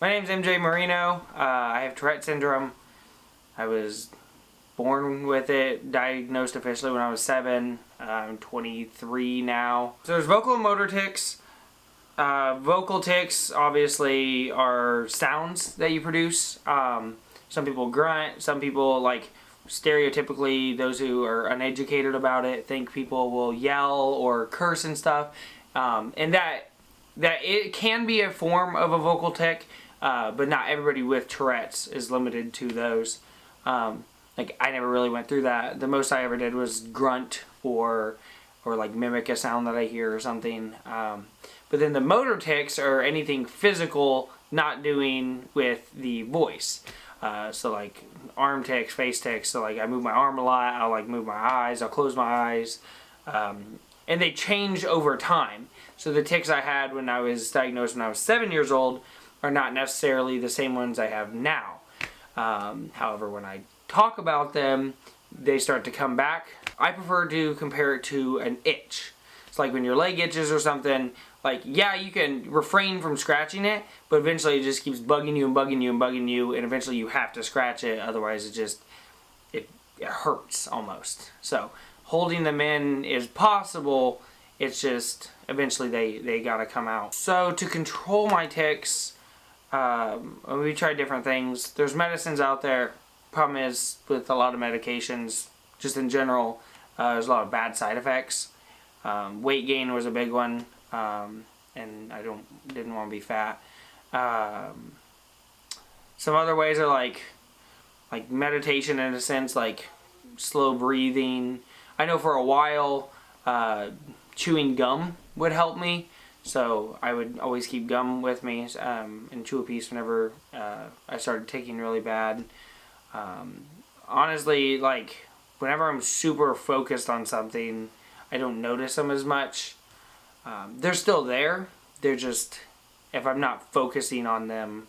My name's MJ Marino. I have Tourette syndrome. I was born with it, diagnosed officially when I was 7. I'm 23 now. So there's vocal and motor tics. Vocal tics obviously are sounds that you produce. Some people grunt, some people, like, stereotypically, those who are uneducated about it think people will yell or curse and stuff. And that it can be a form of a vocal tic, but not everybody with Tourette's is limited to those. Like, I never really went through that. The most I ever did was grunt or like mimic a sound that I hear or something. But then the motor tics are anything physical not doing with the voice. So like arm tics, face tics. So like I move my arm a lot. I'll like move my eyes. I'll close my eyes. And they change over time. So the tics I had when I was diagnosed when I was 7 years old are not necessarily the same ones I have now. However, when I talk about them, they start to come back. I prefer to compare it to an itch. It's like when your leg itches or something, like, yeah, you can refrain from scratching it, but eventually it just keeps bugging you and bugging you and bugging you, and eventually you have to scratch it, otherwise it hurts almost. So holding them in is possible, it's just eventually they gotta come out. So to control my tics, we tried different things. There's medicines out there. Problem is, with a lot of medications, just in general, there's a lot of bad side effects. Weight gain was a big one, and I didn't want to be fat. Some other ways are like meditation in a sense, like slow breathing. I know for a while, chewing gum would help me, so I would always keep gum with me and chew a piece whenever I started ticking really bad. Honestly, like, whenever I'm super focused on something, I don't notice them as much. They're still there. They're just, if I'm not focusing on them,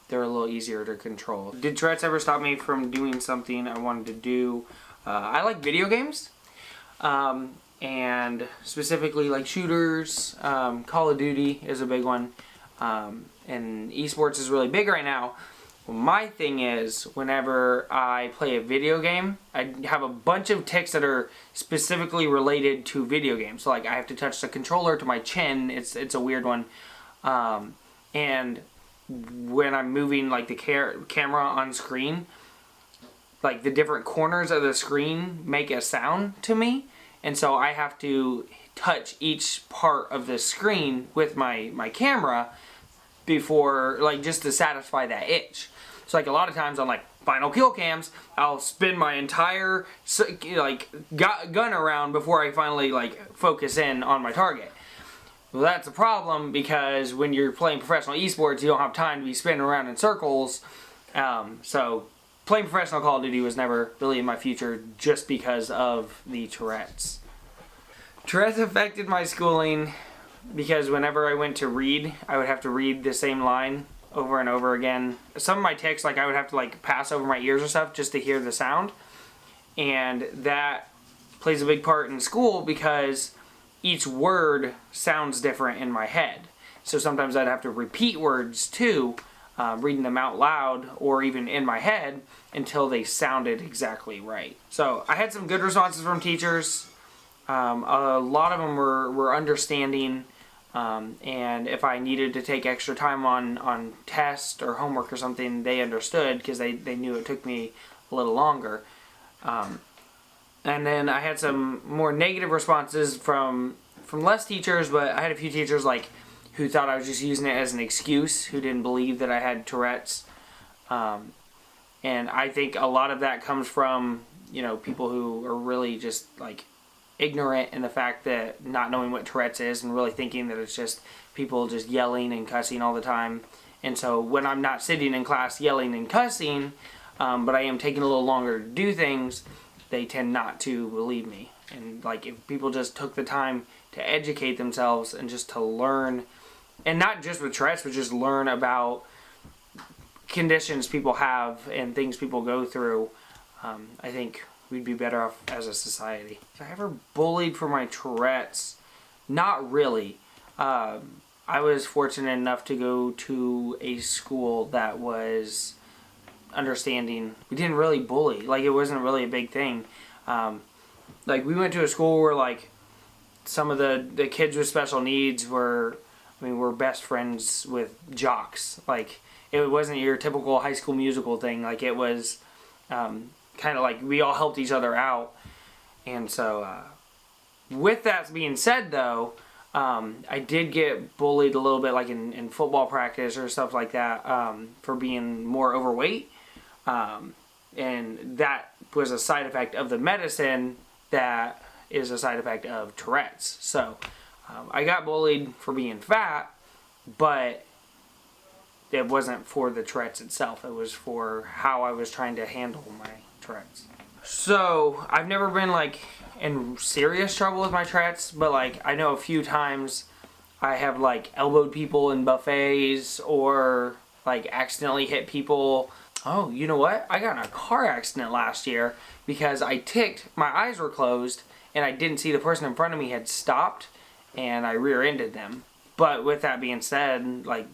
they're a little easier to control. Did Tourette's ever stop me from doing something I wanted to do? I like video games. And specifically like shooters. Call of Duty is a big one. And esports is really big right now. Well, my thing is, whenever I play a video game, I have a bunch of tics that are specifically related to video games. So like I have to touch the controller to my chin. It's a weird one. And when I'm moving like the camera on screen, like the different corners of the screen make a sound to me. And so I have to touch each part of the screen with my camera before, like, just to satisfy that itch. So like a lot of times on like final kill cams, I'll spin my entire like gun around before I finally like focus in on my target. Well, that's a problem because when you're playing professional esports, you don't have time to be spinning around in circles. So playing professional Call of Duty was never really in my future just because of the Tourette's. Tourette's affected my schooling because whenever I went to read, I would have to read the same line over and over again. Some of my tics, like I would have to like pass over my ears or stuff just to hear the sound. And that plays a big part in school because each word sounds different in my head. So sometimes I'd have to repeat words too, reading them out loud or even in my head until they sounded exactly right. So I had some good responses from teachers. A lot of them were understanding. And if I needed to take extra time on test or homework or something, they understood because they knew it took me a little longer. And then I had some more negative responses from less teachers, but I had a few teachers like who thought I was just using it as an excuse, who didn't believe that I had Tourette's. And I think a lot of that comes from, people who are really just like ignorant in the fact that not knowing what Tourette's is and really thinking that it's just people just yelling and cussing all the time. And so when I'm not sitting in class yelling and cussing, but I am taking a little longer to do things, they tend not to believe me. And like if people just took the time to educate themselves and just to learn, and not just with Tourette's, but just learn about conditions people have and things people go through, I think we'd be better off as a society. If I ever bullied for my Tourette's, not really. I was fortunate enough to go to a school that was understanding. We didn't really bully. Like, it wasn't really a big thing. Like, we went to a school where, like, some of the kids with special needs were best friends with jocks. Like, it wasn't your typical High School Musical thing. Like, it was kind of like we all helped each other out. And so, with that being said, though, I did get bullied a little bit, like in football practice or stuff like that, for being more overweight. And that was a side effect of the medicine that is a side effect of Tourette's. So, I got bullied for being fat, but it wasn't for the Tourette's itself. It was for how I was trying to handle my Tourette's. So, I've never been, like, in serious trouble with my Tourette's, but, like, I know a few times I have, like, elbowed people in buffets or, like, accidentally hit people. Oh, you know what? I got in a car accident last year because I ticked, my eyes were closed, and I didn't see the person in front of me had stopped, and I rear-ended them. But with that being said, like,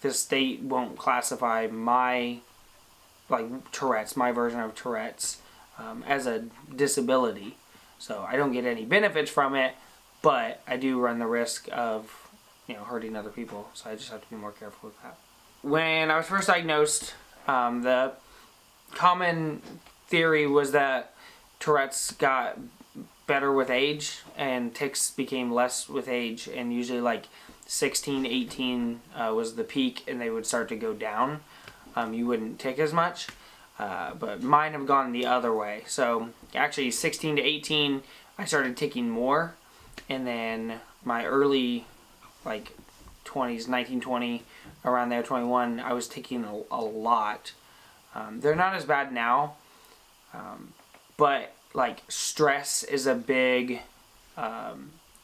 the state won't classify my, like, Tourette's, my version of Tourette's, as a disability. So I don't get any benefits from it, but I do run the risk of, hurting other people. So I just have to be more careful with that. When I was first diagnosed, the common theory was that Tourette's got better with age and tics became less with age, and usually like 16, 18 was the peak, and they would start to go down. You wouldn't tic as much. But mine have gone the other way. So actually 16 to 18 I started ticking more, and then my early like 20s, 19, 20, around there, 21, I was ticking a lot. They're not as bad now, but like stress is a big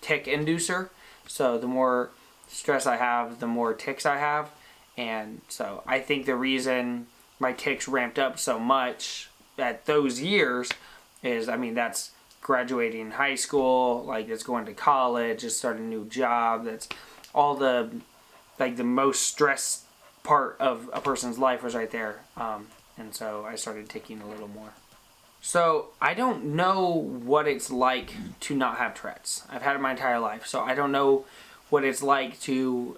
tic inducer. So the more stress I have, the more tics I have. And so I think the reason my tics ramped up so much at those years is, that's graduating high school, like it's going to college, it's starting a new job, that's all the, like the most stress part of a person's life was right there. And so I started ticking a little more. So I don't know what it's like to not have Tourette's. I've had it my entire life, so I don't know what it's like to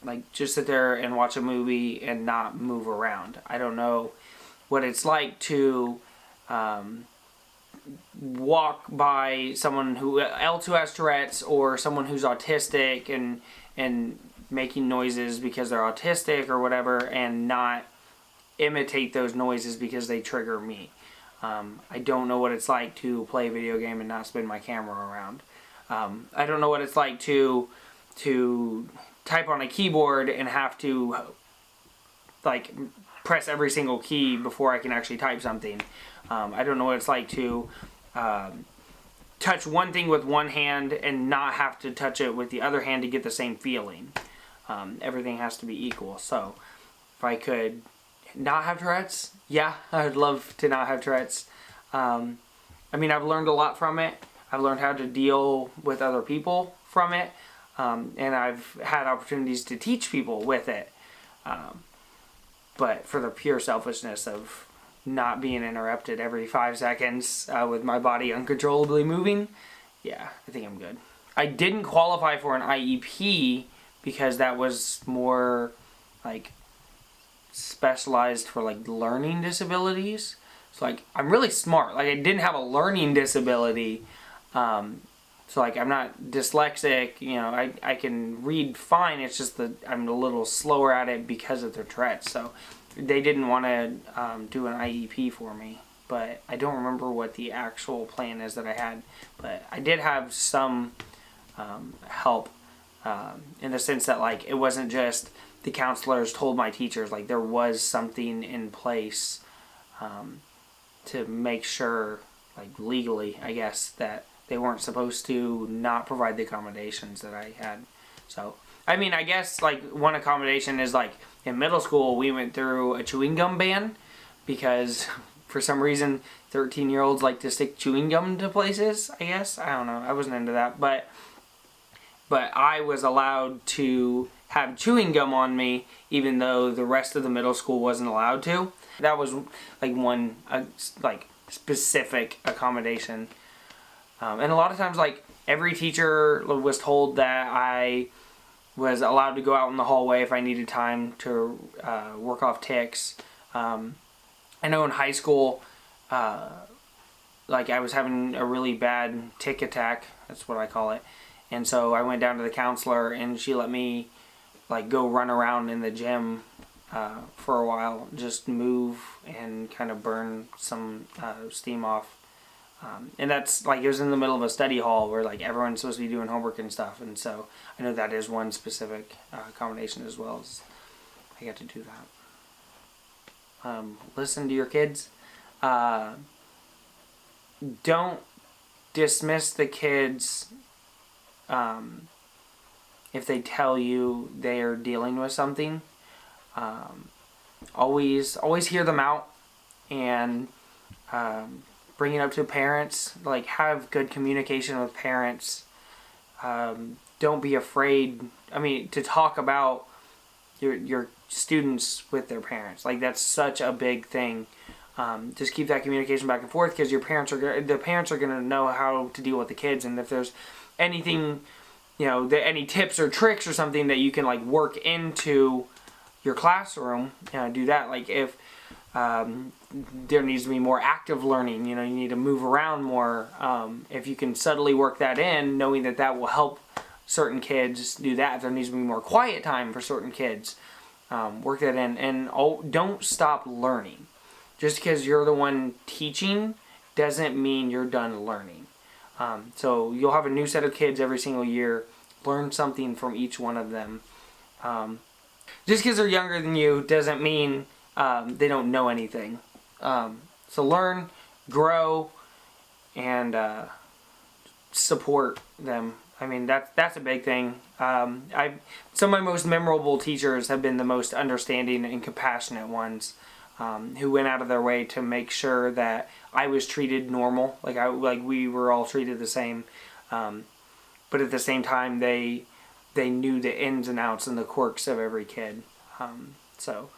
like just sit there and watch a movie and not move around. I don't know what it's like to walk by someone else who has Tourette's, or someone who's autistic and making noises because they're autistic or whatever, and not imitate those noises because they trigger me. I don't know what it's like to play a video game and not spin my camera around. I don't know what it's like to type on a keyboard and have to like press every single key before I can actually type something. I don't know what it's like to touch one thing with one hand and not have to touch it with the other hand to get the same feeling. Everything has to be equal. So if I could not have Tourette's, yeah, I'd love to not have Tourette's. I've learned a lot from it. I've learned how to deal with other people from it. And I've had opportunities to teach people with it. But for the pure selfishness of not being interrupted every 5 seconds with my body uncontrollably moving, yeah, I think I'm good. I didn't qualify for an IEP because that was more like specialized for like learning disabilities. So like I'm really smart. Like I didn't have a learning disability. So like I'm not dyslexic, I can read fine. It's just that I'm a little slower at it because of the Tourette's. So they didn't want to do an IEP for me, but I don't remember what the actual plan is that I had. But I did have some help in the sense that like it wasn't just the counselors told my teachers, like there was something in place to make sure, like legally, I guess, that they weren't supposed to not provide the accommodations that I had. So, I guess like one accommodation is like in middle school we went through a chewing gum ban because for some reason 13-year-olds like to stick chewing gum to places, I guess. I don't know. I wasn't into that. But but I was allowed to have chewing gum on me even though the rest of the middle school wasn't allowed to. That was like one like specific accommodation. And a lot of times, like, every teacher was told that I was allowed to go out in the hallway if I needed time to work off ticks. I know in high school, like, I was having a really bad tick attack. That's what I call it. And so I went down to the counselor, and she let me, like, go run around in the gym for a while, just move and kind of burn some steam off. And that's, like, it was in the middle of a study hall where, like, everyone's supposed to be doing homework and stuff. And so I know that is one specific accommodation as well, as I got to do that. Listen to your kids. Don't dismiss the kids if they tell you they are dealing with something. Always hear them out, and bring it up to parents. Like, have good communication with parents. Don't be afraid, to talk about your students with their parents. Like, that's such a big thing. Just keep that communication back and forth, because the parents are going to know how to deal with the kids, and if there's anything, any tips or tricks or something that you can, like, work into your classroom, do that. Like, if there needs to be more active learning, you need to move around more. If you can subtly work that in, knowing that will help certain kids do that. If there needs to be more quiet time for certain kids, work that in. And don't stop learning. Just because you're the one teaching doesn't mean you're done learning. So you'll have a new set of kids every single year. Learn something from each one of them. Just because they're younger than you doesn't mean they don't know anything. So learn, grow, and support them. That's a big thing. Some of my most memorable teachers have been the most understanding and compassionate ones, who went out of their way to make sure that I was treated normal, like we were all treated the same. But at the same time, they knew the ins and outs and the quirks of every kid. So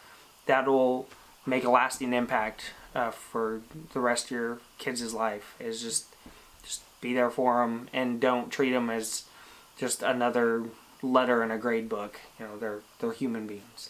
that will make a lasting impact for the rest of your kids' life. Is just be there for them, and don't treat them as just another letter in a grade book. They're human beings.